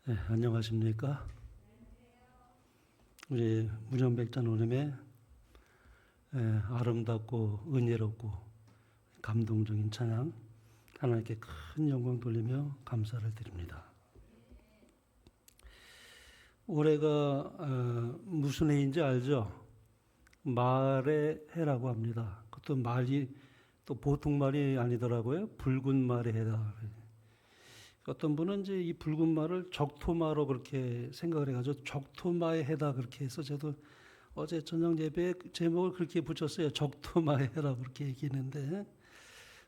네, 안녕하십니까? 우리 문현백자 노님의 아름답고 은혜롭고 감동적인 찬양 하나님께 큰 영광 돌리며 감사를 드립니다. 올해가 무슨 해인지 알죠? 말의 해라고 합니다. 그것도 말이 또 보통 말이 아니더라고요. 붉은 말의 해다. 어떤 분은 이제 이 붉은 말을 적토마로 그렇게 생각을 해가지고 적토마의 해다 그렇게 해서 저도 어제 저녁 예배에 제목을 그렇게 붙였어요. 적토마의 해라고 그렇게 얘기했는데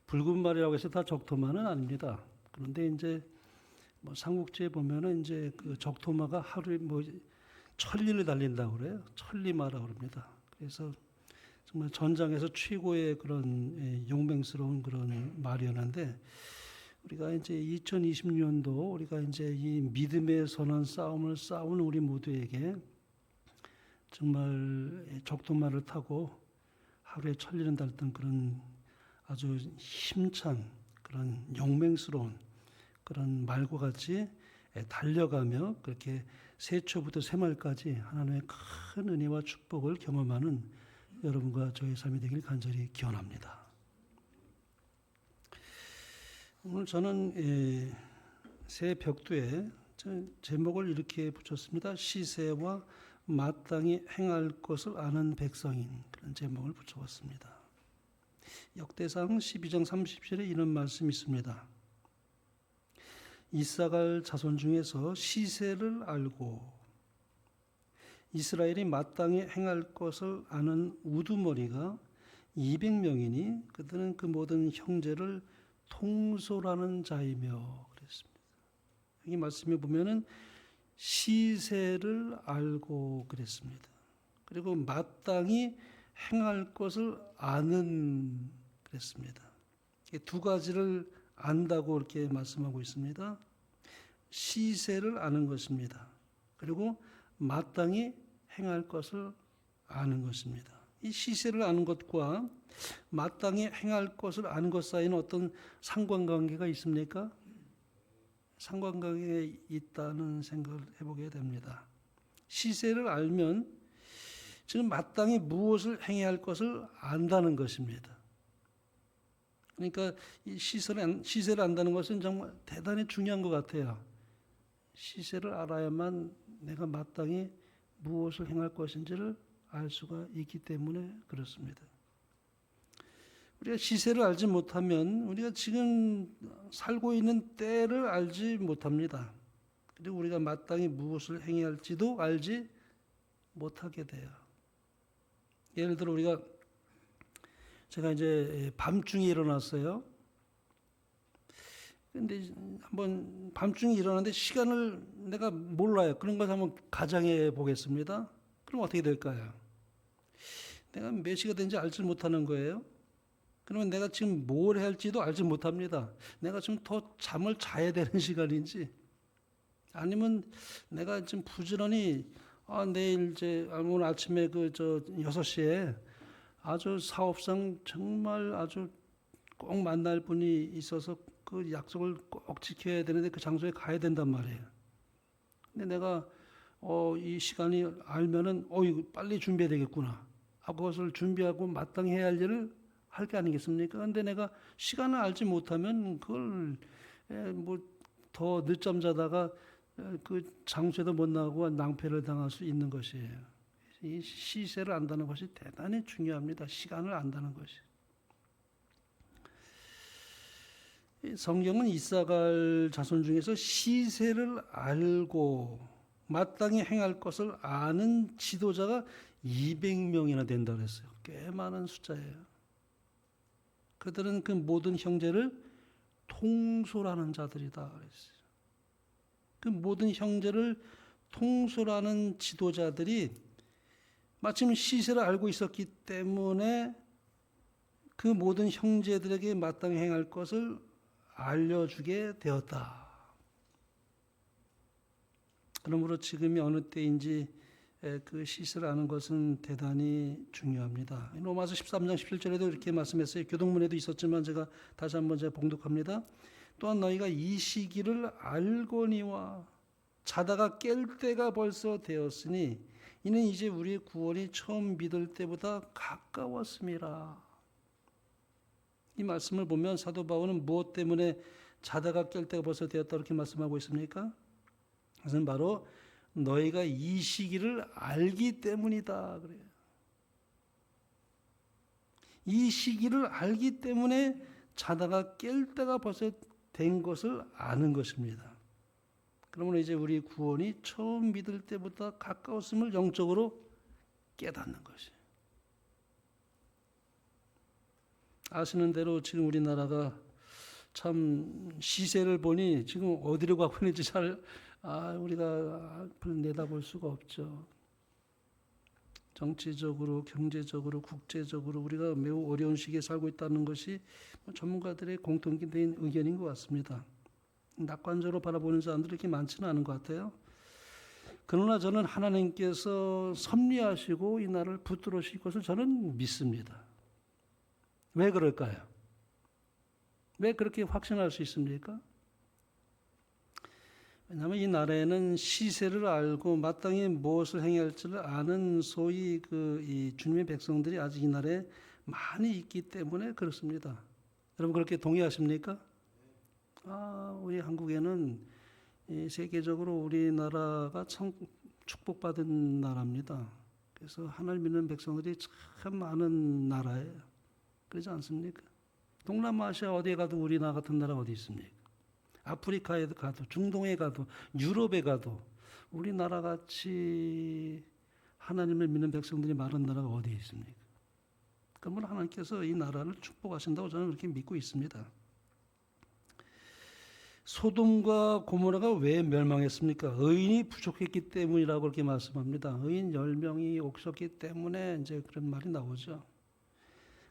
붉은 말이라고 해서 다 적토마는 아닙니다. 그런데 이제 뭐 삼국지에 보면은 이제 그 적토마가 하루에 뭐 천리를 달린다고 그래요. 천리마라고 그럽니다. 그래서 정말 전장에서 최고의 그런 용맹스러운 그런 말이었는데 우리가 이제 2020년도 우리가 이제 이 믿음의 선한 싸움을 싸운 우리 모두에게 정말 적토마를 타고 하루에 천리는 달던 그런 아주 힘찬 그런 용맹스러운 그런 말과 같이 달려가며 그렇게 새초부터 새말까지 하나님의 큰 은혜와 축복을 경험하는 여러분과 저의 삶이 되길 간절히 기원합니다. 오늘 저는 새 벽두에 제목을 이렇게 붙였습니다. 시세와 마땅히 행할 것을 아는 백성인, 그런 제목을 붙여봤습니다. 역대상 12장 30절에 이런 말씀이 있습니다. 이사갈 자손 중에서 시세를 알고 이스라엘이 마땅히 행할 것을 아는 우두머리가 200명이니 그들은 그 모든 형제를 통솔하는 자이며 그랬습니다. 여기 말씀에 보면은 시세를 알고 그랬습니다. 그리고 마땅히 행할 것을 아는 그랬습니다. 두 가지를 안다고 이렇게 말씀하고 있습니다. 시세를 아는 것입니다. 그리고 마땅히 행할 것을 아는 것입니다. 이 시세를 아는 것과 마땅히 행할 것을 아는 것 사이에는 어떤 상관관계가 있습니까? 상관관계가 있다는 생각을 해보게 됩니다. 시세를 알면 지금 마땅히 무엇을 행해야 할 것을 안다는 것입니다. 그러니까 이 시세를 안다는 것은 정말 대단히 중요한 것 같아요. 시세를 알아야만 내가 마땅히 무엇을 행할 것인지를 알 수가 있기 때문에 그렇습니다. 우리가 시세를 알지 못하면 우리가 지금 살고 있는 때를 알지 못합니다. 그리고 우리가 마땅히 무엇을 행해야 할지도 알지 못하게 돼요. 예를 들어 제가 이제 밤중에 일어났어요. 근데 한번 밤중에 일어났는데 시간을 내가 몰라요. 그런 것을 한번 가정해 보겠습니다. 그럼 어떻게 될까요? 내가 몇 시가 된지 알지 못하는 거예요. 그러면 내가 지금 뭘 해야 할지도 알지 못합니다. 내가 지금 더 잠을 자야 되는 시간인지 아니면 내가 지금 부지런히 내일 오늘 아침에 6시에 아주 사업상 정말 아주 꼭 만날 분이 있어서 그 약속을 꼭 지켜야 되는데 그 장소에 가야 된단 말이에요. 근데 내가 이 시간이 알면은 이거 빨리 준비해야 되겠구나. 그것을 준비하고 마땅히 해야 할 일을 할 게 아니겠습니까? 근데 내가 시간을 알지 못하면 그걸 뭐 더 늦잠 자다가 그 장소에도 못 나가고 낭패를 당할 수 있는 것이에요. 이 시세를 안다는 것이 대단히 중요합니다. 시간을 안다는 것이. 성경은 이사갈 자손 중에서 시세를 알고 마땅히 행할 것을 아는 지도자가 200명이나 된다고 했어요. 꽤 많은 숫자예요. 그들은 그 모든 형제를 통솔하는 자들이다 그랬어요. 그 모든 형제를 통솔하는 지도자들이 마침 시세를 알고 있었기 때문에 그 모든 형제들에게 마땅히 행할 것을 알려주게 되었다. 그러므로 지금이 어느 때인지 그 시세를 아는 것은 대단히 중요합니다. 로마서 13장 17절에도 이렇게 말씀했어요. 교동문에도 있었지만 제가 다시 한번 봉독합니다. 또한 너희가 이 시기를 알거니와 자다가 깰 때가 벌써 되었으니 이는 이제 우리의 구원이 처음 믿을 때보다 가까웠음이라. 이 말씀을 보면 사도 바울은 무엇 때문에 자다가 깰 때가 벌써 되었다 이렇게 말씀하고 있습니까? 그것은 바로 너희가 이 시기를 알기 때문이다 그래요. 이 시기를 알기 때문에 자다가 깰 때가 벌써 된 것을 아는 것입니다. 그러면 이제 우리 구원이 처음 믿을 때보다 가까웠음을 영적으로 깨닫는 것이에요. 아시는 대로 지금 우리나라가 참 시세를 보니 지금 어디로 가고 있는지 잘 우리가 내다볼 수가 없죠. 정치적으로, 경제적으로, 국제적으로 우리가 매우 어려운 시기에 살고 있다는 것이 전문가들의 공통된 의견인 것 같습니다. 낙관적으로 바라보는 사람들이 그렇게 많지는 않은 것 같아요. 그러나 저는 하나님께서 섭리하시고 이 나라를 붙들으실 것을 저는 믿습니다. 왜 그럴까요? 왜 그렇게 확신할 수 있습니까? 왜냐하면 이 나라에는 시세를 알고 마땅히 무엇을 행해야 할지를 아는 소위 이 주님의 백성들이 아직 이 나라에 많이 있기 때문에 그렇습니다. 여러분 그렇게 동의하십니까? 우리 한국에는 세계적으로 우리나라가 참 축복받은 나라입니다. 그래서 하나님 믿는 백성들이 참 많은 나라예요. 그렇지 않습니까? 동남아시아 어디에 가도 우리나라 같은 나라 어디 있습니까? 아프리카에 가도 중동에 가도 유럽에 가도 우리나라 같이 하나님을 믿는 백성들이 많은 나라가 어디에 있습니까? 그러면 하나님께서 이 나라를 축복하신다고 저는 그렇게 믿고 있습니다. 소돔과 고모라가 왜 멸망했습니까? 의인이 부족했기 때문이라고 그렇게 말씀합니다. 의인 10명이 없었기 때문에 이제 그런 말이 나오죠.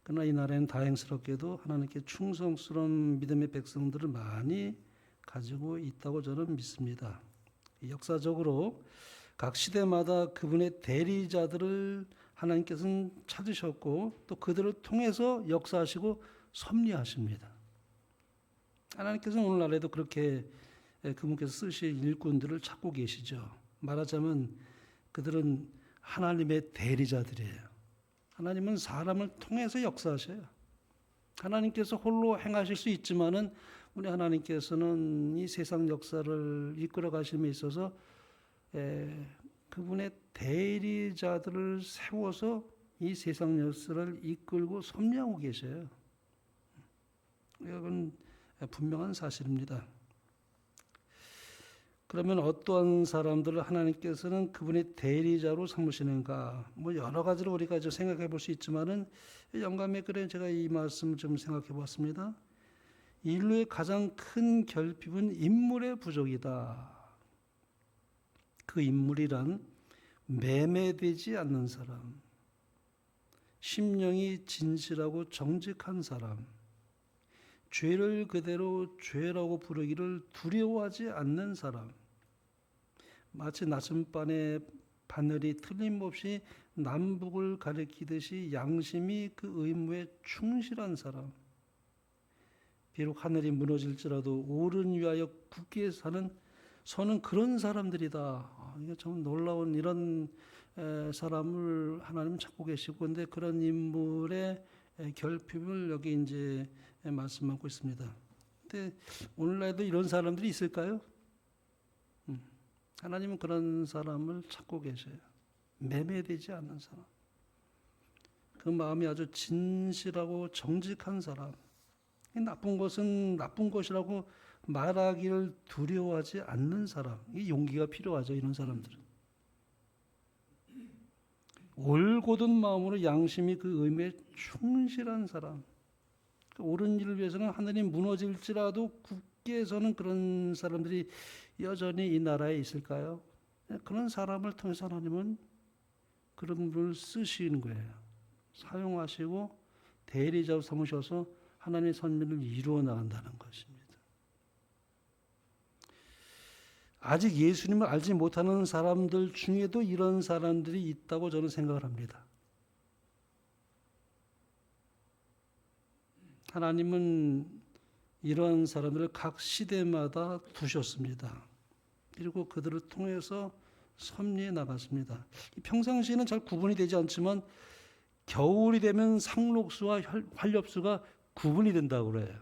그러나 이 나라에는 다행스럽게도 하나님께 충성스러운 믿음의 백성들을 많이 가지고 있다고 저는 믿습니다. 역사적으로 각 시대마다 그분의 대리자들을 하나님께서는 찾으셨고 또 그들을 통해서 역사하시고 섭리하십니다. 하나님께서는 오늘날에도 그렇게 그분께서 쓰실 일꾼들을 찾고 계시죠. 말하자면 그들은 하나님의 대리자들이에요. 하나님은 사람을 통해서 역사하셔요. 하나님께서 홀로 행하실 수 있지만은 우리 하나님께서는 이 세상 역사를 이끌어 가심에 있어서 그분의 대리자들을 세워서 이 세상 역사를 이끌고 섭리하고 계셔요. 이건 분명한 사실입니다. 그러면 어떠한 사람들을 하나님께서는 그분의 대리자로 삼으시는가? 여러 가지로 우리가 생각해 볼 수 있지만은 영감에 그래 제가 이 말씀을 좀 생각해 봤습니다. 인류의 가장 큰 결핍은 인물의 부족이다. 그 인물이란 매매되지 않는 사람, 심령이 진실하고 정직한 사람, 죄를 그대로 죄라고 부르기를 두려워하지 않는 사람, 마치 나침반의 바늘이 틀림없이 남북을 가리키듯이 양심이 그 의무에 충실한 사람, 비록 하늘이 무너질지라도 옳은 위하여 굳게 서는 그런 사람들이다. 이게 참 놀라운 이런 사람을 하나님은 찾고 계시고, 근데 그런 인물의 결핍을 여기 이제 말씀하고 있습니다. 근데 오늘날에도 이런 사람들이 있을까요? 하나님은 그런 사람을 찾고 계셔요. 매매되지 않는 사람. 그 마음이 아주 진실하고 정직한 사람. 나쁜 것은 나쁜 것이라고 말하기를 두려워하지 않는 사람. 이 용기가 필요하죠, 이런 사람들은. 올곧은 마음으로 양심이 그 의무에 충실한 사람. 옳은 일을 위해서는 하늘이 무너질지라도 굳게 서는 그런 사람들이 여전히 이 나라에 있을까요? 그런 사람을 통해서 하나님은 그런 분을 쓰시는 거예요. 사용하시고 대리자로 삼으셔서 하나님의 선민을 이루어 나간다는 것입니다. 아직 예수님을 알지 못하는 사람들 중에도 이런 사람들이 있다고 저는 생각을 합니다. 하나님은 이런 사람들을 각 시대마다 두셨습니다. 그리고 그들을 통해서 섭리해 나갔습니다. 평상시에는 잘 구분이 되지 않지만 겨울이 되면 상록수와 활엽수가 구분이 된다고 그래요.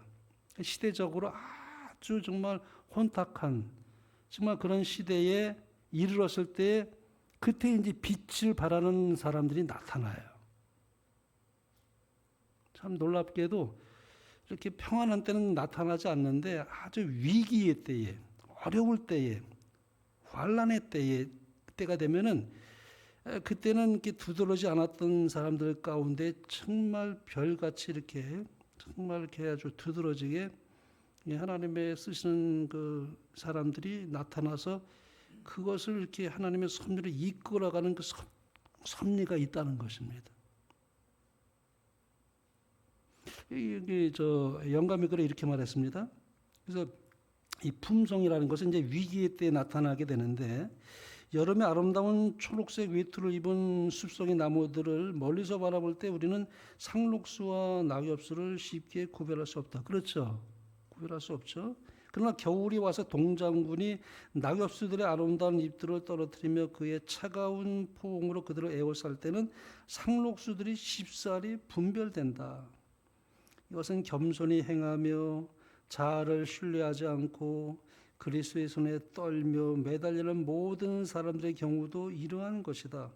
시대적으로 아주 정말 혼탁한 정말 그런 시대에 이르렀을 때 그때 이제 빛을 발하는 사람들이 나타나요. 참 놀랍게도 이렇게 평안한 때는 나타나지 않는데 아주 위기의 때에, 어려울 때에, 환난의 때에, 때가 되면은 그때는 이렇게 두드러지 않았던 사람들 가운데 정말 별같이 이렇게 정말 이렇게 아주 두드러지게 하나님의 쓰시는 그 사람들이 나타나서 그것을 이렇게 하나님의 섭리를 이끌어가는 그 섭리가 있다는 것입니다. 여기 영감의 글에 이렇게 말했습니다. 그래서 이 품성이라는 것은 이제 위기의 때에 나타나게 되는데 여름에 아름다운 초록색 외투를 입은 숲속의 나무들을 멀리서 바라볼 때 우리는 상록수와 낙엽수를 쉽게 구별할 수 없다. 그렇죠? 구별할 수 없죠. 그러나 겨울이 와서 동장군이 낙엽수들의 아름다운 잎들을 떨어뜨리며 그의 차가운 포옹으로 그들을 에워쌀 때는 상록수들이 쉽사리 분별된다. 이것은 겸손히 행하며 자아를 신뢰하지 않고 그리스도의 손에 떨며 매달리는 모든 사람들의 경우도 이러한 것이다.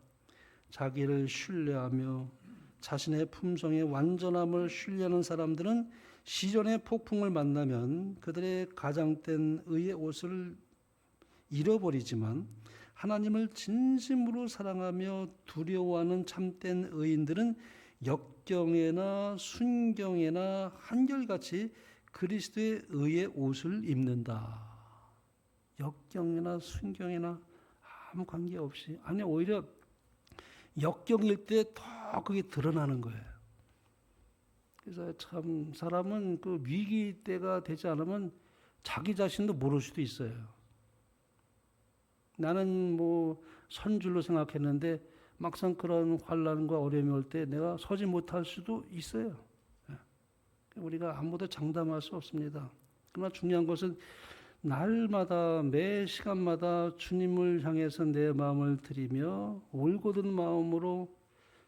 자기를 신뢰하며 자신의 품성의 완전함을 신뢰하는 사람들은 시련의 폭풍을 만나면 그들의 가장된 의의 옷을 잃어버리지만 하나님을 진심으로 사랑하며 두려워하는 참된 의인들은 역경에나 순경에나 한결같이 그리스도의 의의 옷을 입는다. 역경이나 순경이나 아무 관계없이, 아니 오히려 역경일 때 더 그게 드러나는 거예요. 그래서 참 사람은 그 위기 때가 되지 않으면 자기 자신도 모를 수도 있어요. 나는 뭐 선줄로 생각했는데 막상 그런 환난과 어려움이 올 때 내가 서지 못할 수도 있어요. 우리가 아무도 장담할 수 없습니다. 그러나 중요한 것은 날마다 매 시간마다 주님을 향해서 내 마음을 드리며 올곧은 마음으로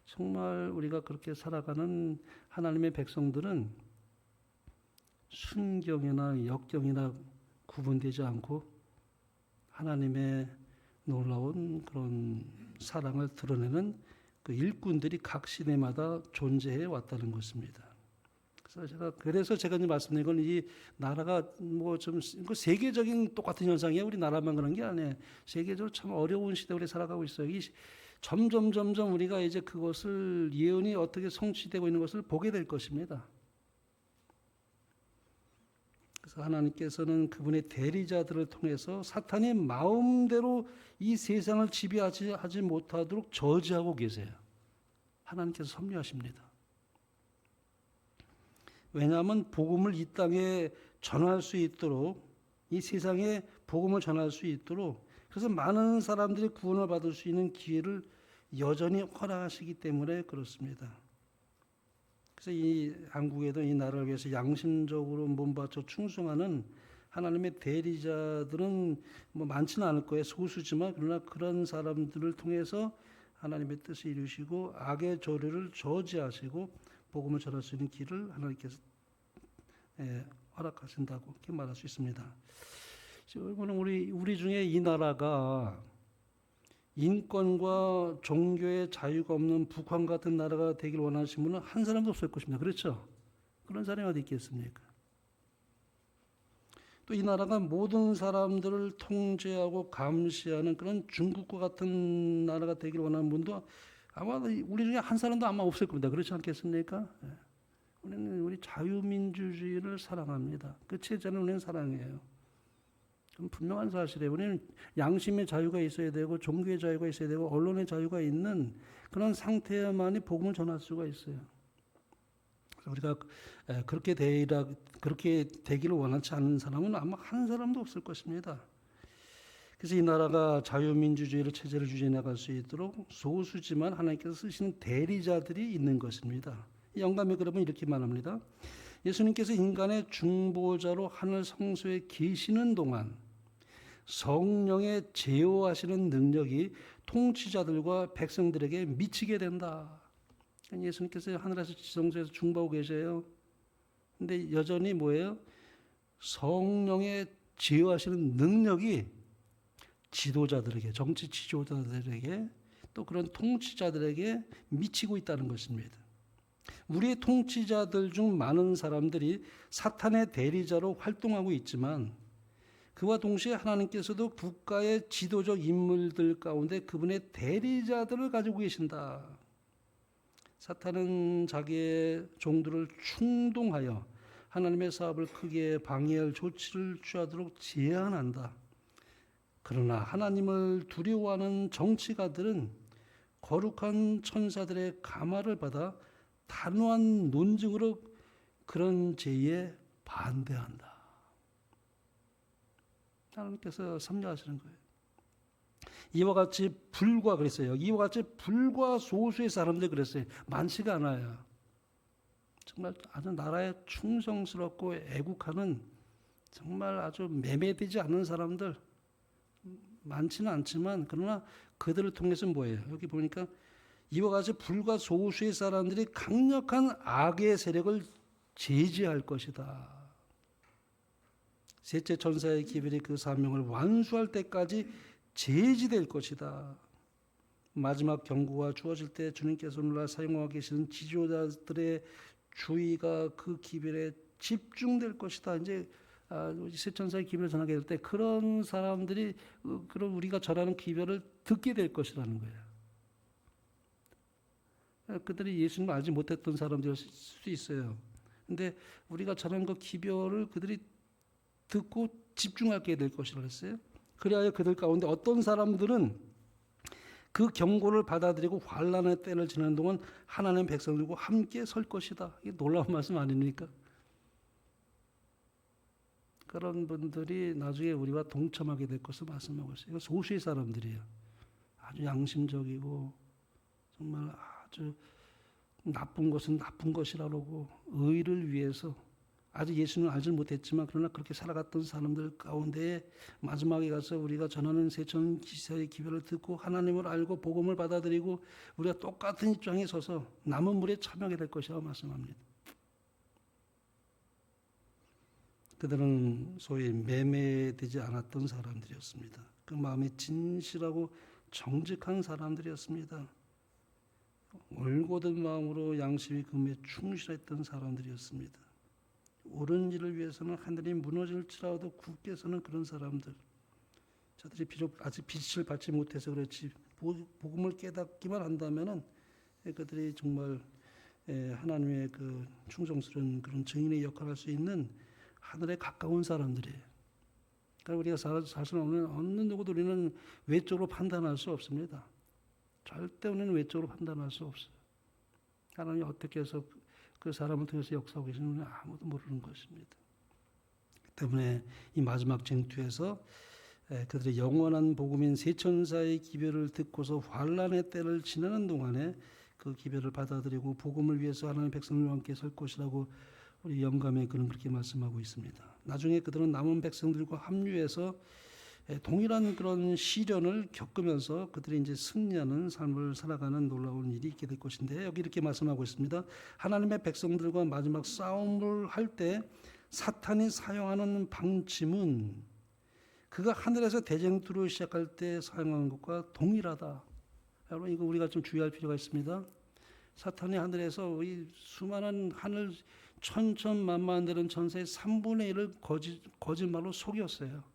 정말 우리가 그렇게 살아가는 하나님의 백성들은 순경이나 역경이나 구분되지 않고 하나님의 놀라운 그런 사랑을 드러내는 그 일꾼들이 각 시대마다 존재해 왔다는 것입니다. 그래서 제가 말씀드린 건 이 나라가 뭐 좀 세계적인 똑같은 현상이에요. 우리 나라만 그런 게 아니에요. 세계적으로 참 어려운 시대 우리 살아가고 있어요. 점점 우리가 이제 그것을 예언이 어떻게 성취되고 있는 것을 보게 될 것입니다. 그래서 하나님께서는 그분의 대리자들을 통해서 사탄이 마음대로 이 세상을 지배하지 못하도록 저지하고 계세요. 하나님께서 섭리하십니다. 왜냐하면 복음을 이 땅에 전할 수 있도록, 이 세상에 복음을 전할 수 있도록, 그래서 많은 사람들이 구원을 받을 수 있는 기회를 여전히 허락하시기 때문에 그렇습니다. 그래서 이 한국에도 이 나라를 위해서 양심적으로 몸바쳐 충성하는 하나님의 대리자들은 뭐 많지는 않을 거예요. 소수지만 그러나 그런 사람들을 통해서 하나님의 뜻을 이루시고 악의 조류를 저지하시고 복음을 전할 수 있는 길을 하나님께서 허락하신다고 이렇게 말할 수 있습니다. 여러분, 우리 중에 이 나라가 인권과 종교의 자유가 없는 북한 같은 나라가 되길 원하시는 분은 한 사람도 없을 것입니다. 그렇죠? 그런 사람이 어디 있겠습니까? 또 이 나라가 모든 사람들을 통제하고 감시하는 그런 중국과 같은 나라가 되길 원하는 분도 아마 우리 중에 한 사람도 아마 없을 겁니다. 그렇지 않겠습니까? 우리는 우리 자유민주주의를 사랑합니다. 그 체제는 우리는 사랑해요. 분명한 사실이에요. 우리는 양심의 자유가 있어야 되고 종교의 자유가 있어야 되고 언론의 자유가 있는 그런 상태에만이 복음을 전할 수가 있어요. 그래서 우리가 그렇게 되기를 원하지 않는 사람은 아마 한 사람도 없을 것입니다. 그래서 이 나라가 자유민주주의를 체제를 유지해 나갈 수 있도록 소수지만 하나님께서 쓰시는 대리자들이 있는 것입니다. 영감의 그러면 이렇게 말합니다. 예수님께서 인간의 중보자로 하늘 성소에 계시는 동안 성령의 제어하시는 능력이 통치자들과 백성들에게 미치게 된다. 예수님께서 하늘에서 지성소에서 중보하고 계셔요. 근데 여전히 뭐예요? 성령의 제어하시는 능력이 지도자들에게, 정치 지도자들에게, 또 그런 통치자들에게 미치고 있다는 것입니다. 우리의 통치자들 중 많은 사람들이 사탄의 대리자로 활동하고 있지만 그와 동시에 하나님께서도 국가의 지도적 인물들 가운데 그분의 대리자들을 가지고 계신다. 사탄은 자기의 종들을 충동하여 하나님의 사업을 크게 방해할 조치를 취하도록 제한한다. 그러나 하나님을 두려워하는 정치가들은 거룩한 천사들의 감화를 받아 단호한 논증으로 그런 제의에 반대한다. 하나님께서 섭리하시는 거예요. 이와 같이 불과 그랬어요. 이와 같이 불과 소수의 사람들이 그랬어요. 많지가 않아요. 정말 아주 나라에 충성스럽고 애국하는 정말 아주 매매되지 않는 사람들 많지는 않지만 그러나 그들을 통해서 뭐예요? 여기 보니까 이와 같이 불과 소수의 사람들이 강력한 악의 세력을 제지할 것이다. 셋째 천사의 기별이 그 사명을 완수할 때까지 제지될 것이다. 마지막 경고가 주어질 때 주님께서 오늘날 사용하고 계시는 지도자들의 주의가 그 기별에 집중될 것이다. 이제 셋 천사의 기별을 전하게 될 때 그런 사람들이 그런 우리가 전하는 기별을 듣게 될 것이라는 거예요. 그들이 예수님 알지 못했던 사람들일 수도 있어요. 근데 우리가 전하는 그 기별을 그들이 듣고 집중하게 될 것이라고 했어요. 그리하여 그들 가운데 어떤 사람들은 그 경고를 받아들이고 환난의 때를 지나는 동안 하나님의 백성들과 함께 설 것이다. 이게 놀라운 말씀 아닙니까? 그런 분들이 나중에 우리와 동참하게 될 것을 말씀하고 있어요. 이거 소수의 사람들이에요. 아주 양심적이고 정말 아주 나쁜 것은 나쁜 것이라고 의를 위해서 아직 예수는 알지 못했지만 그러나 그렇게 살아갔던 사람들 가운데 마지막에 가서 우리가 전하는 세천 기사의 기별을 듣고 하나님을 알고 복음을 받아들이고 우리가 똑같은 입장에 서서 남은 물에 참여하게 될 것이라고 말씀합니다. 그들은 소위 매매되지 않았던 사람들이었습니다. 그 마음이 진실하고 정직한 사람들이었습니다. 올곧은 마음으로 양심이 금에 충실했던 사람들이었습니다. 옳은 일을 위해서는 하늘이 무너질지라도 굳게 서는 그런 사람들. 저들이 비록 아직 빛을 받지 못해서 그렇지 복음을 깨닫기만 한다면은 그들이 정말 하나님의 그 충성스러운 그런 증인의 역할을 할 수 있는 하늘에 가까운 사람들이에요. 그러니까 우리가 사실 어느 누구도 우리는 외적으로 판단할 수 없습니다. 절대 우리는 외적으로 판단할 수 없어요. 하나님이 어떻게 해서 그 사람을 통해서 역사하고 계시는지 아무도 모르는 것입니다. 때문에 이 마지막 쟁투에서 그들의 영원한 복음인 세천사의 기별을 듣고서 환난의 때를 지나는 동안에 그 기별을 받아들이고 복음을 위해서 하나님의 백성들과 함께 설 것이라고 우리 영감의 글은 그렇게 말씀하고 있습니다. 나중에 그들은 남은 백성들과 합류해서 동일한 그런 시련을 겪으면서 그들이 이제 승리하는 삶을 살아가는 놀라운 일이 있게 될 것인데 여기 이렇게 말씀하고 있습니다. 하나님의 백성들과 마지막 싸움을 할 때 사탄이 사용하는 방침은 그가 하늘에서 대쟁투를 시작할 때 사용하는 것과 동일하다. 여러분 이거 우리가 좀 주의할 필요가 있습니다. 사탄이 하늘에서 이 수많은 하늘 천천만만 되는 천사의 3분의 1을 거짓말로 속였어요.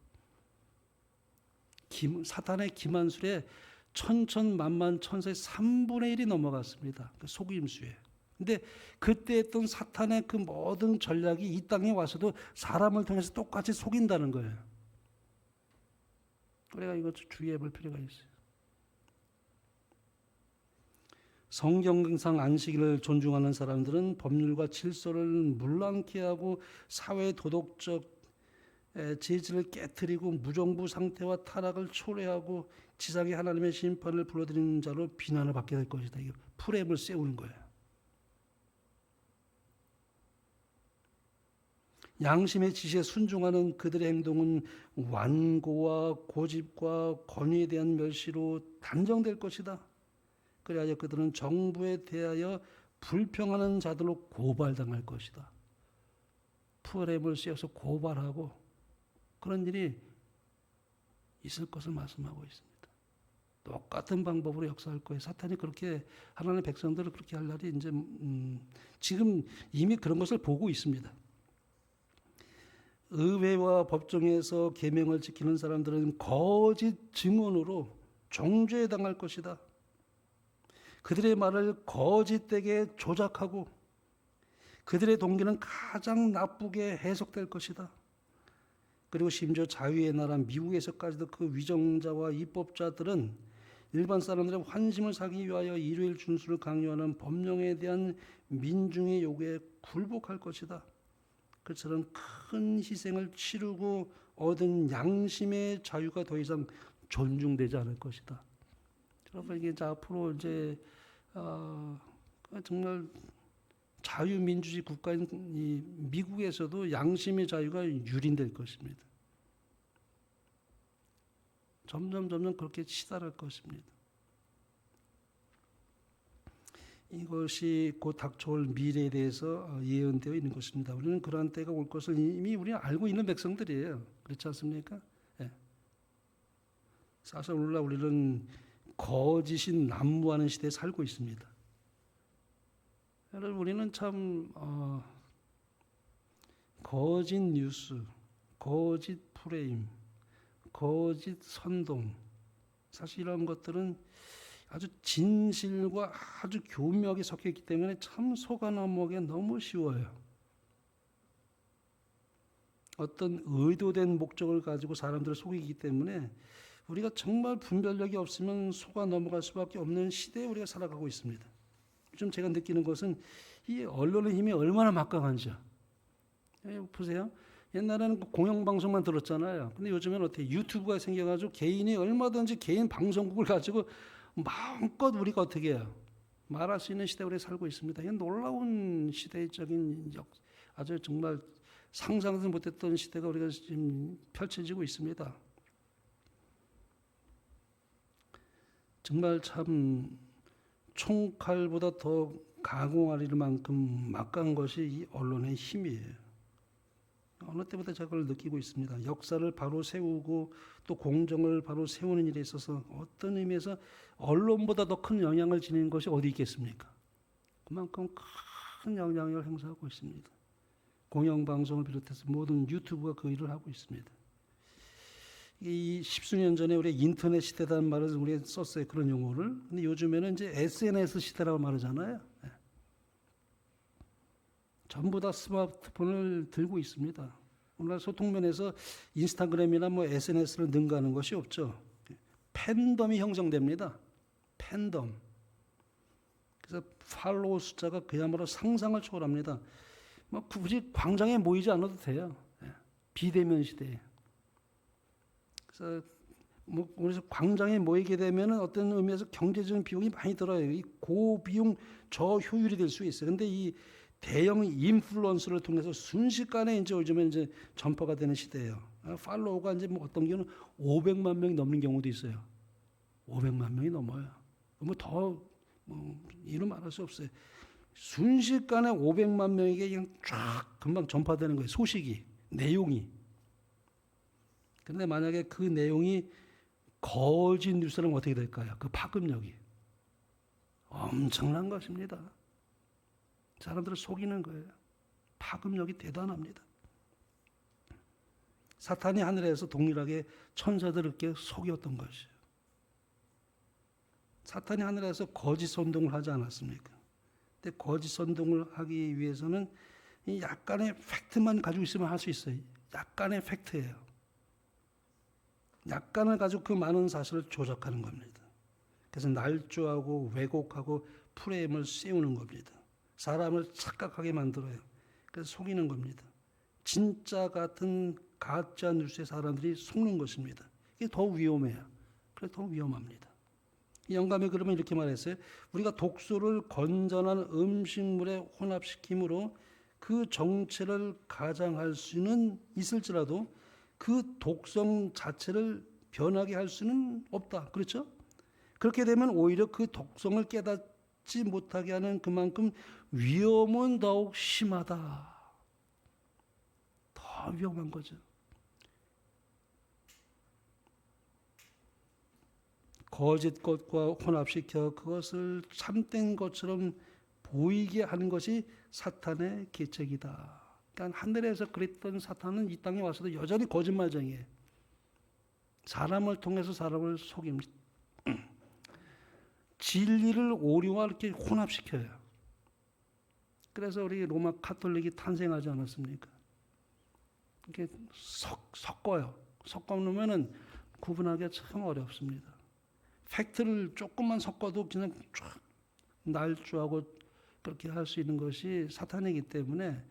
사탄의 기만술에 천천만만 천사의 3분의 1이 넘어갔습니다. 그 속임수에. 근데 그때 했던 사탄의 그 모든 전략이 이 땅에 와서도 사람을 통해서 똑같이 속인다는 거예요. 우리가 이것 주의해 볼 필요가 있어요. 성경상 안식일을 존중하는 사람들은 법률과 질서를 물랑케 하고 사회 도덕적 재질을 깨트리고 무정부 상태와 타락을 초래하고 지상에 하나님의 심판을 불러들이는 자로 비난을 받게 될 것이다. 이게 프레임을 세우는 거예요. 양심의 지시에 순종하는 그들의 행동은 완고와 고집과 권위에 대한 멸시로 단정될 것이다. 그래야 그들은 정부에 대하여 불평하는 자들로 고발당할 것이다. 푸레임을 씌워서 고발하고 그런 일이 있을 것을 말씀하고 있습니다. 똑같은 방법으로 역사할 거예요. 사탄이 그렇게 하나님의 백성들을 그렇게 할 날이 이제 지금 이미 그런 것을 보고 있습니다. 의회와 법정에서 계명을 지키는 사람들은 거짓 증언으로 정죄에 당할 것이다. 그들의 말을 거짓되게 조작하고 그들의 동기는 가장 나쁘게 해석될 것이다. 그리고 심지어 자유의 나라 미국에서까지도 그 위정자와 입법자들은 일반 사람들의 환심을 사기 위하여 일요일 준수를 강요하는 법령에 대한 민중의 요구에 굴복할 것이다. 그처럼 큰 희생을 치르고 얻은 양심의 자유가 더 이상 존중되지 않을 것이다. 여러분 이게 앞으로 이제 정말 자유민주주의 국가인 이 미국에서도 양심의 자유가 유린될 것입니다. 점점 그렇게 치달을 것입니다. 이것이 곧 닥쳐올 미래에 대해서 예언되어 있는 것입니다. 우리는 그러한 때가 올 것을 이미 우리가 알고 있는 백성들이에요. 그렇지 않습니까? 네. 사실 오늘날 우리는 거짓이 난무하는 시대에 살고 있습니다. 여러분 우리는 참 거짓 뉴스, 거짓 프레임, 거짓 선동, 사실 이런 것들은 아주 진실과 아주 교묘하게 섞여 있기 때문에 참 속아 넘어가기 너무 쉬워요. 어떤 의도된 목적을 가지고 사람들을 속이기 때문에 우리가 정말 분별력이 없으면 속아 넘어갈 수밖에 없는 시대에 우리가 살아가고 있습니다. 좀 제가 느끼는 것은 이 언론의 힘이 얼마나 막강한지요. 보세요. 옛날에는 공영방송만 들었잖아요. 근데 요즘에는 어떻게 유튜브가 생겨가지고 개인이 얼마든지 개인 방송국을 가지고 마음껏 우리가 어떻게 해요? 말할 수 있는 시대에 우리가 살고 있습니다. 이건 놀라운 시대적인 아주 정말 상상도 못했던 시대가 우리가 지금 펼쳐지고 있습니다. 정말 참 총칼보다 더 가공할 만큼 막강한 것이 이 언론의 힘이에요. 어느 때보다 제가 그걸 느끼고 있습니다. 역사를 바로 세우고 또 공정을 바로 세우는 일에 있어서 어떤 의미에서 언론보다 더 큰 영향을 지니는 것이 어디 있겠습니까? 그만큼 큰 영향력을 행사하고 있습니다. 공영방송을 비롯해서 모든 유튜브가 그 일을 하고 있습니다. 이 십수년 전에 우리 인터넷 시대라는 말을 우리가 썼어요. 그런 용어를. 근데 요즘에는 이제 SNS 시대라고 말하잖아요. 전부 다 스마트폰을 들고 있습니다. 오늘 소통면에서 인스타그램이나 뭐 SNS를 능가하는 것이 없죠. 팬덤이 형성됩니다. 팬덤. 그래서 팔로워 숫자가 그야말로 상상을 초월합니다. 뭐 굳이 광장에 모이지 않아도 돼요. 비대면 시대에. 그래서 뭐 그래서 광장에 모이게 되면은 어떤 의미에서 경제적인 비용이 많이 들어요. 이 고비용 저효율이 될 수 있어요. 근데 이 대형 인플루언서를 통해서 순식간에 이제 요즘에 이제 전파가 되는 시대예요. 팔로워가 이제 뭐 어떤 경우는 500만 명이 넘는 경우도 있어요. 500만 명이 넘어요. 이루 말할 수 없어요. 순식간에 500만 명에게 그냥 쫙 금방 전파되는 거예요. 소식이, 내용이. 그런데 만약에 그 내용이 거짓 뉴스라면 어떻게 될까요? 그 파급력이 엄청난 것입니다. 사람들을 속이는 거예요. 파급력이 대단합니다. 사탄이 하늘에서 동일하게 천사들을 이렇게 속였던 것이에요. 사탄이 하늘에서 거짓 선동을 하지 않았습니까? 근데 거짓 선동을 하기 위해서는 이 약간의 팩트만 가지고 있으면 할 수 있어요. 약간의 팩트예요. 약간을 가지고 그 많은 사실을 조작하는 겁니다. 그래서 날조하고 왜곡하고 프레임을 씌우는 겁니다. 사람을 착각하게 만들어요. 그래서 속이는 겁니다. 진짜 같은 가짜 뉴스에 사람들이 속는 것입니다. 이게 더 위험해요. 그래서 더 위험합니다. 영감이 그러면 이렇게 말했어요. 우리가 독소를 건전한 음식물에 혼합시킴으로 그 정체를 가장할 수는 있을지라도 그 독성 자체를 변하게 할 수는 없다. 그렇죠? 그렇게 되면 오히려 그 독성을 깨닫지 못하게 하는 그만큼 위험은 더욱 심하다. 더 위험한 거죠. 거짓 것과 혼합시켜 그것을 참된 것처럼 보이게 하는 것이 사탄의 계책이다. 그러니까 하늘에서 그랬던 사탄은 이 땅에 와서도 여전히 거짓말쟁이에요. 사람을 통해서 사람을 속입니다. 진리를 오류와 이렇게 혼합시켜요. 그래서 우리 로마 카톨릭이 탄생하지 않았습니까? 이렇게 섞어요. 섞어 놓으면은 구분하기가 참 어렵습니다. 팩트를 조금만 섞어도 그냥 쫙 날조하고 그렇게 할 수 있는 것이 사탄이기 때문에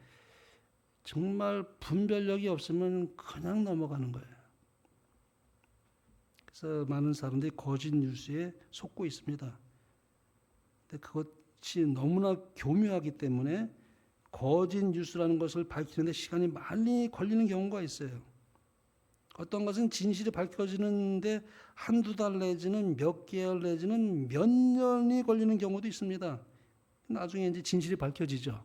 정말 분별력이 없으면 그냥 넘어가는 거예요. 그래서 많은 사람들이 거짓 뉴스에 속고 있습니다. 근데 그것이 너무나 교묘하기 때문에 거짓 뉴스라는 것을 밝히는데 시간이 많이 걸리는 경우가 있어요. 어떤 것은 진실이 밝혀지는데 한두 달 내지는 몇 개월 내지는 몇 년이 걸리는 경우도 있습니다. 나중에 이제 진실이 밝혀지죠.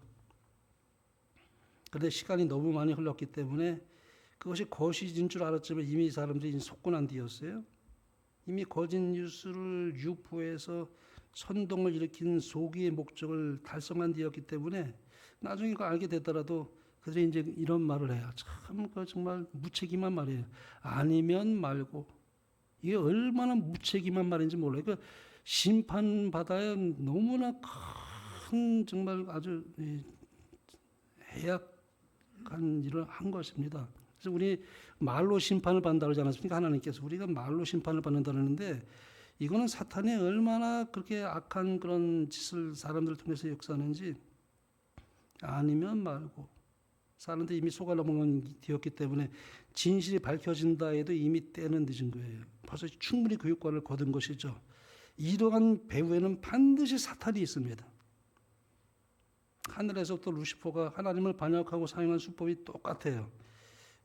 그런데 시간이 너무 많이 흘렀기 때문에 그것이 거짓인 줄 알았지만 이미 사람들이 속고 난 뒤였어요. 이미 거짓 뉴스를 유포해서 선동을 일으킨 소기의 목적을 달성한 뒤였기 때문에 나중에 그걸 알게 되더라도 그들이 이제 이런 말을 해요. 참, 그 정말 무책임한 말이에요. 아니면 말고. 이게 얼마나 무책임한 말인지 몰라요. 그 심판받아야 너무나 큰 정말 아주 해악한 일을 한 것입니다. 그래서 우리 말로 심판을 받는다 그러지 않았습니까? 하나님께서 우리가 말로 심판을 받는다 그러는데 이거는 사탄이 얼마나 그렇게 악한 그런 짓을 사람들을 통해서 역사하는지 아니면 말고 사람들이 이미 속아 넘어간 뒤였기 때문에 진실이 밝혀진다 해도 이미 때는 늦은 거예요. 벌써 충분히 교육관을 거둔 것이죠. 이러한 배후에는 반드시 사탄이 있습니다. 하늘에서부터 루시퍼가 하나님을 반역하고 사용한 수법이 똑같아요.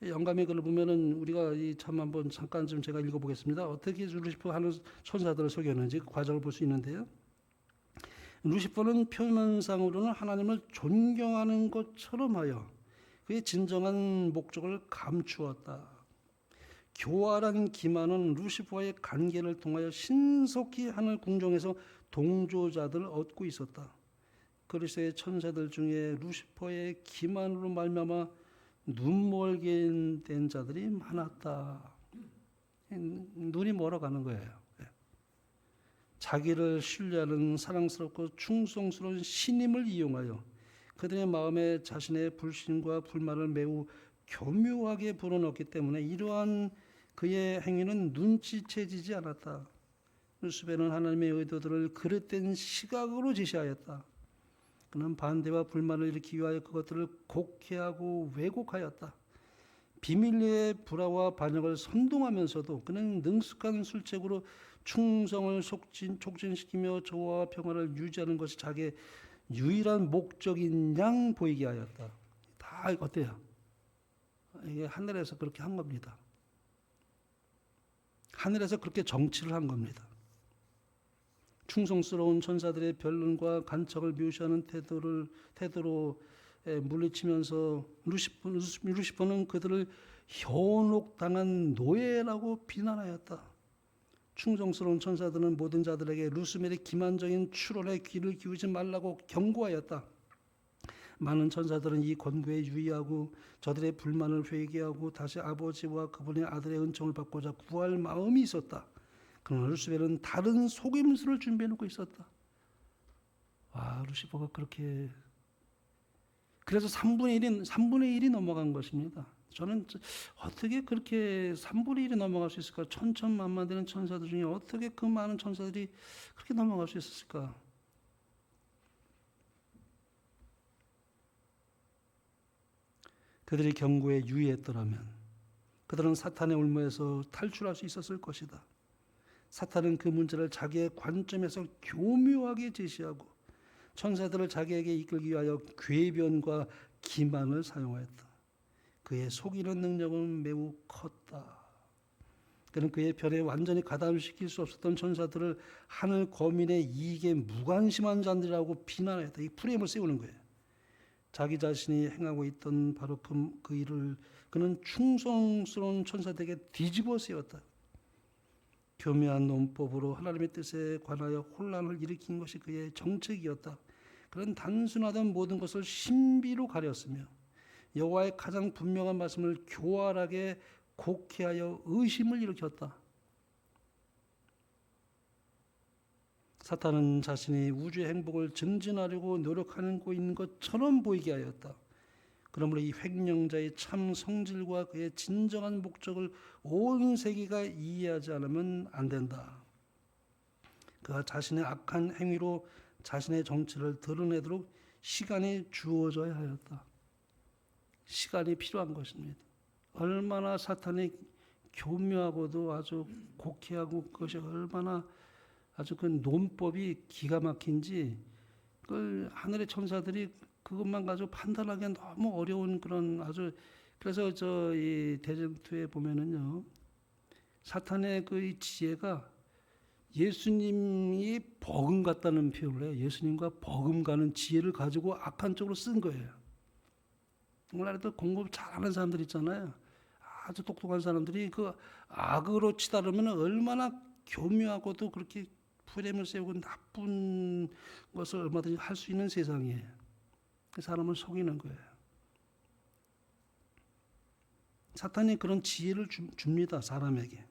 영감의 글을 보면은 우리가 참 한번 잠깐 좀 제가 읽어보겠습니다. 어떻게 루시퍼 하는 천사들을 속였는지 그 과정을 볼 수 있는데요. 루시퍼는 표면상으로는 하나님을 존경하는 것처럼 하여 그의 진정한 목적을 감추었다. 교활한 기만은 루시퍼와의 관계를 통하여 신속히 하늘 궁정에서 동조자들을 얻고 있었다. 그리스도의 천사들 중에 루시퍼의 기만으로 말미암아 눈멀게 된 자들이 많았다. 눈이 멀어가는 거예요. 자기를 신뢰하는 사랑스럽고 충성스러운 신임을 이용하여 그들의 마음에 자신의 불신과 불만을 매우 교묘하게 불어넣기 때문에 이러한 그의 행위는 눈치채지지 않았다. 루시퍼는 하나님의 의도들을 그릇된 시각으로 제시하였다. 그는 반대와 불만을 일으키기 위하여 그것들을 곡해하고 왜곡하였다. 비밀리에 불화와 반역을 선동하면서도 그는 능숙한 술책으로 충성을 촉진시키며 조화와 평화를 유지하는 것이 자기의 유일한 목적인 양 보이게 하였다. 다 어때요? 이게 하늘에서 그렇게 한 겁니다. 하늘에서 그렇게 정치를 한 겁니다. 충성스러운 천사들의 변론과 간척을 묘시하는 태도로 물리치면서 루시퍼는 그들을 현혹당한 노예라고 비난하였다. 충성스러운 천사들은 모든 자들에게 루시멜의 기만적인 추론에 귀를 기울이지 말라고 경고하였다. 많은 천사들은 이 권고에 유의하고 저들의 불만을 회개하고 다시 아버지와 그분의 아들의 은총을 받고자 구할 마음이 있었다. 그러나 루시펠은 다른 속임수를 준비해 놓고 있었다. 와, 루시퍼가 그렇게 그래서 3분의 1이 넘어간 것입니다. 저는 어떻게 그렇게 3분의 1이 넘어갈 수 있을까? 천천만만 되는 천사들 중에 어떻게 그 많은 천사들이 그렇게 넘어갈 수 있었을까? 그들이 경고에 유의했더라면 그들은 사탄의 올무에서 탈출할 수 있었을 것이다. 사탄은 그 문제를 자기의 관점에서 교묘하게 제시하고 천사들을 자기에게 이끌기 위하여 궤변과 기만을 사용하였다. 그의 속이는 능력은 매우 컸다. 그는 그의 별에 완전히 가담시킬 수 없었던 천사들을 하늘 거민의 이익에 무관심한 자들이라고 비난했다. 이 프레임을 세우는 거예요. 자기 자신이 행하고 있던 바로 그 일을 그는 충성스러운 천사들에게 뒤집어 세웠다. 교묘한 논법으로 하나님의 뜻에 관하여 혼란을 일으킨 것이 그의 정책이었다. 그는 단순하던 모든 것을 신비로 가렸으며 여호와의 가장 분명한 말씀을 교활하게 곡해하여 의심을 일으켰다. 사탄은 자신이 우주의 행복을 증진하려고 노력하고 있는 것처럼 보이게 하였다. 그러므로 이 횡령자의 참 성질과 그의 진정한 목적을 온 세계가 이해하지 않으면 안 된다. 그가 자신의 악한 행위로 자신의 정체를 드러내도록 시간이 주어져야 하였다. 시간이 필요한 것입니다. 얼마나 사탄이 교묘하고도 아주 곡해하고 그것이 얼마나 아주 그 논법이 기가 막힌지 그걸 하늘의 천사들이 그것만 가지고 판단하기가 너무 어려운 그런 아주 그래서 이 대전투에 보면은요 사탄의 그 지혜가 예수님이 버금갔다는 표현을 해요. 예수님과 버금가는 지혜를 가지고 악한 쪽으로 쓴 거예요. 오늘날에도 공부 잘하는 사람들 있잖아요. 아주 똑똑한 사람들이 그 악으로 치달으면 얼마나 교묘하고도 그렇게 프레임을 세우고 나쁜 것을 얼마든지 할 수 있는 세상이에요. 그 사람을 속이는 거예요. 사탄이 그런 지혜를 줍니다. 사람에게.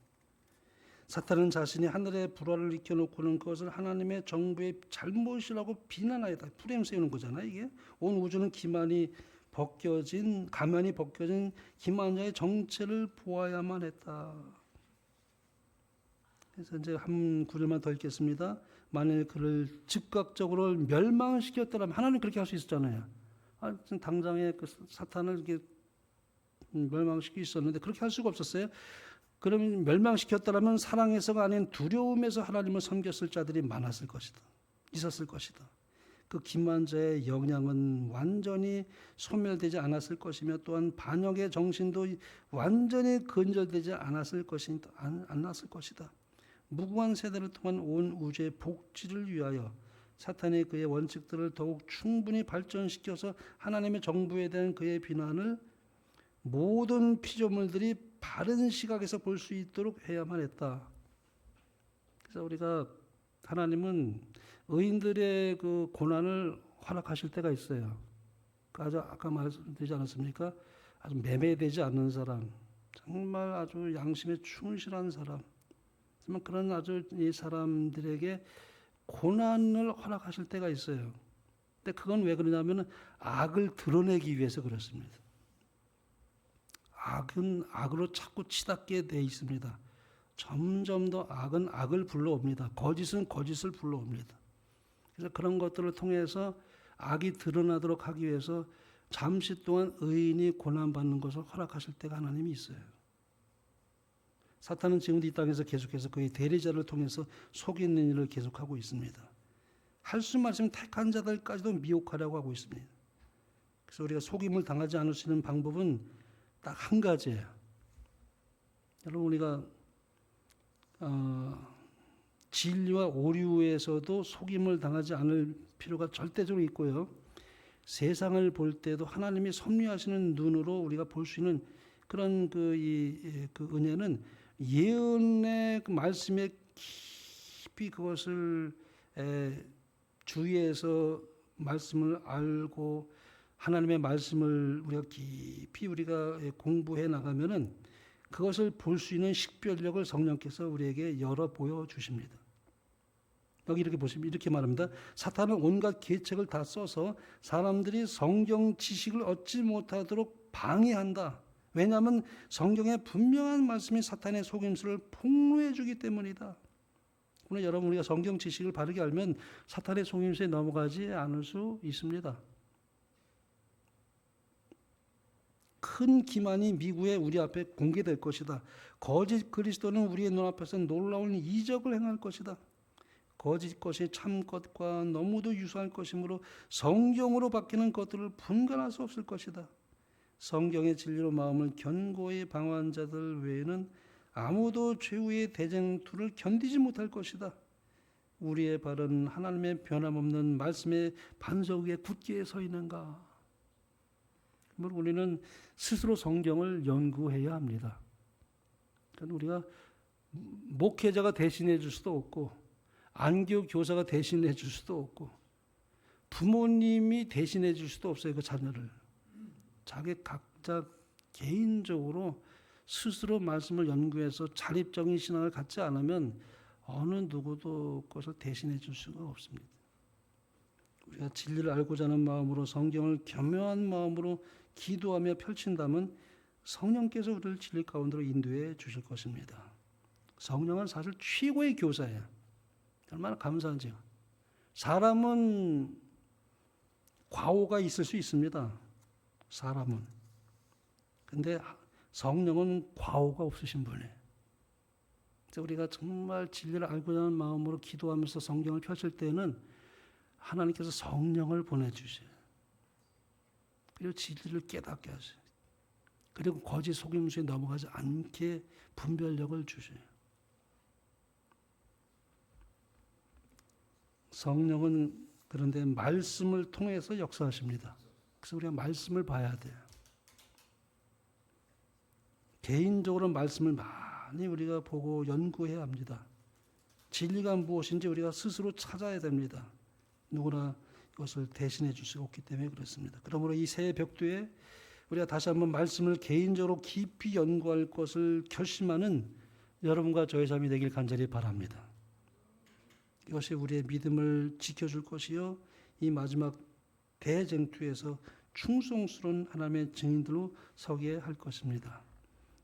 사탄은 자신이 하늘의 불화를 익혀놓고는 그것을 하나님의 정부의 잘못이라고 비난하였다. 프레임 세우는 거잖아요. 이게 온 우주는 가면이 벗겨진 기만자의 정체를 보아야만 했다. 그래서 이제 한 구절만 더 읽겠습니다. 만일 그를 즉각적으로 멸망시켰더라면 하나님 그렇게 할 수 있었잖아요. 당장에 그 사탄을 이렇게 멸망시키고 있었는데 그렇게 할 수가 없었어요. 그러면 멸망시켰더라면 사랑에서가 아닌 두려움에서 하나님을 섬겼을 자들이 있었을 것이다. 그 기만자의 영향은 완전히 소멸되지 않았을 것이며 또한 반역의 정신도 완전히 근절되지 않았을 것이다. 무궁한 세대를 통한 온 우주의 복지를 위하여 사탄이 그의 원칙들을 더욱 충분히 발전시켜서 하나님의 정부에 대한 그의 비난을 모든 피조물들이 바른 시각에서 볼 수 있도록 해야만 했다. 그래서 우리가 하나님은 의인들의 그 고난을 허락하실 때가 있어요. 아까 말씀드리지 않았습니까? 아주 매매되지 않는 사람, 정말 아주 양심에 충실한 사람, 정말 그런 아주 이 사람들에게 고난을 허락하실 때가 있어요. 근데 그건 왜 그러냐면 악을 드러내기 위해서 그렇습니다. 악은 악으로 자꾸 치닫게 돼 있습니다. 점점 더 악은 악을 불러옵니다. 거짓은 거짓을 불러옵니다. 그래서 그런 것들을 통해서 악이 드러나도록 하기 위해서 잠시 동안 의인이 고난받는 것을 허락하실 때가 하나님이 있어요. 사탄은 지금도 이 땅에서 계속해서 그의 대리자를 통해서 속이는 일을 계속하고 있습니다. 할 수만 있으면 택한 자들까지도 미혹하려고 하고 있습니다. 그래서 우리가 속임을 당하지 않을 수 있는 방법은 딱 한 가지예요. 여러분 우리가 진리와 오류에서도 속임을 당하지 않을 필요가 절대적으로 있고요. 세상을 볼 때도 하나님이 섭리하시는 눈으로 우리가 볼 수 있는 그런 그 은혜는 예언의 그 말씀에 깊이 그것을 주의해서 말씀을 알고 하나님의 말씀을 우리가 깊이 우리가 공부해 나가면은 그것을 볼 수 있는 식별력을 성령께서 우리에게 열어 보여 주십니다. 여기 이렇게 보시면 이렇게 말합니다. 사탄은 온갖 계책을 다 써서 사람들이 성경 지식을 얻지 못하도록 방해한다. 왜냐하면 성경의 분명한 말씀이 사탄의 속임수를 폭로해 주기 때문이다. 오늘 여러분 우리가 성경 지식을 바르게 알면 사탄의 속임수에 넘어가지 않을 수 있습니다. 큰 기만이 미국에 우리 앞에 공개될 것이다. 거짓 그리스도는 우리의 눈앞에서 놀라운 이적을 행할 것이다. 거짓 것이 참 것과 너무도 유사할 것이므로 성경으로 바뀌는 것들을 분간할 수 없을 것이다. 성경의 진리로 마음을 견고히 방어한 자들 외에는 아무도 최후의 대쟁투를 견디지 못할 것이다. 우리의 발은 하나님의 변함없는 말씀의 반석 위에 굳게 서 있는가? 우리는 스스로 성경을 연구해야 합니다. 그러니까 우리가 목회자가 대신해 줄 수도 없고, 안교 교사가 대신해 줄 수도 없고, 부모님이 대신해 줄 수도 없어요. 그 자녀를. 자기 각자 개인적으로 스스로 말씀을 연구해서 자립적인 신앙을 갖지 않으면 어느 누구도 그것을 대신해 줄 수가 없습니다. 우리가 진리를 알고자 하는 마음으로 성경을 겸허한 마음으로 기도하며 펼친다면 성령께서 우리를 진리 가운데로 인도해 주실 것입니다. 성령은 사실 최고의 교사예요. 얼마나 감사한지요. 사람은 과오가 있을 수 있습니다. 사람은. 근데 성령은 과오가 없으신 분이에요. 그래서 우리가 정말 진리를 알고자 하는 마음으로 기도하면서 성경을 펼칠 때는 하나님께서 성령을 보내주셔요. 그리고 진리를 깨닫게 하셔요. 그리고 거짓 속임수에 넘어가지 않게 분별력을 주셔요. 성령은 그런데 말씀을 통해서 역사하십니다. 그래서 우리가 말씀을 봐야 돼요. 개인적으로 말씀을 많이 우리가 보고 연구해야 합니다. 진리가 무엇인지 우리가 스스로 찾아야 됩니다. 누구나 이것을 대신해 줄 수가 없기 때문에 그렇습니다. 그러므로 이 새 벽두에 우리가 다시 한번 말씀을 개인적으로 깊이 연구할 것을 결심하는 여러분과 저의 삶이 되길 간절히 바랍니다. 이것이 우리의 믿음을 지켜줄 것이요, 이 마지막 대쟁투에서 충성스러운 하나님의 증인들로 서게 할 것입니다.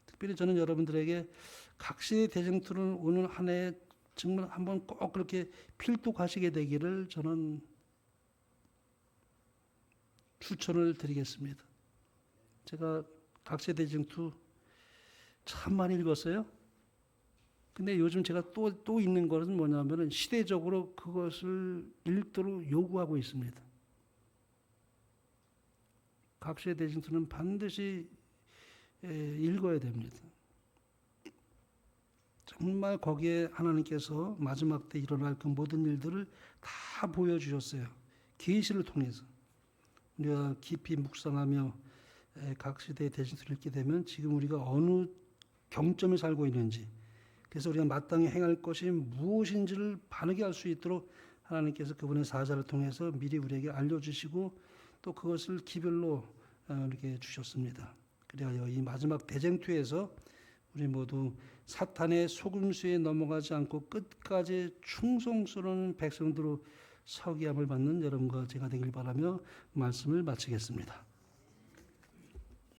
특별히 저는 여러분들에게 각시의 대쟁투를 오늘 한 해 정말 한번 꼭 그렇게 필독하시게 되기를 저는 추천을 드리겠습니다. 제가 각시의 대쟁투 참 많이 읽었어요. 근데 요즘 제가 또 읽는 것은 뭐냐면은 시대적으로 그것을 읽도록 요구하고 있습니다. 각시의 대쟁투는 반드시 읽어야 됩니다. 정말 거기에 하나님께서 마지막 때 일어날 그 모든 일들을 다 보여주셨어요. 계시를 통해서. 우리가 깊이 묵상하며 각 시대의 대진수를 읽게 되면 지금 우리가 어느 경점에 살고 있는지, 그래서 우리가 마땅히 행할 것이 무엇인지를 바르게 알 수 있도록 하나님께서 그분의 사자를 통해서 미리 우리에게 알려주시고 또 그것을 기별로 이렇게 주셨습니다. 그래야 이 마지막 대쟁투에서 우리 모두 사탄의 속임수에 넘어가지 않고 끝까지 충성스러운 백성들로 서기함을 받는 여러분과 제가 되길 바라며 말씀을 마치겠습니다.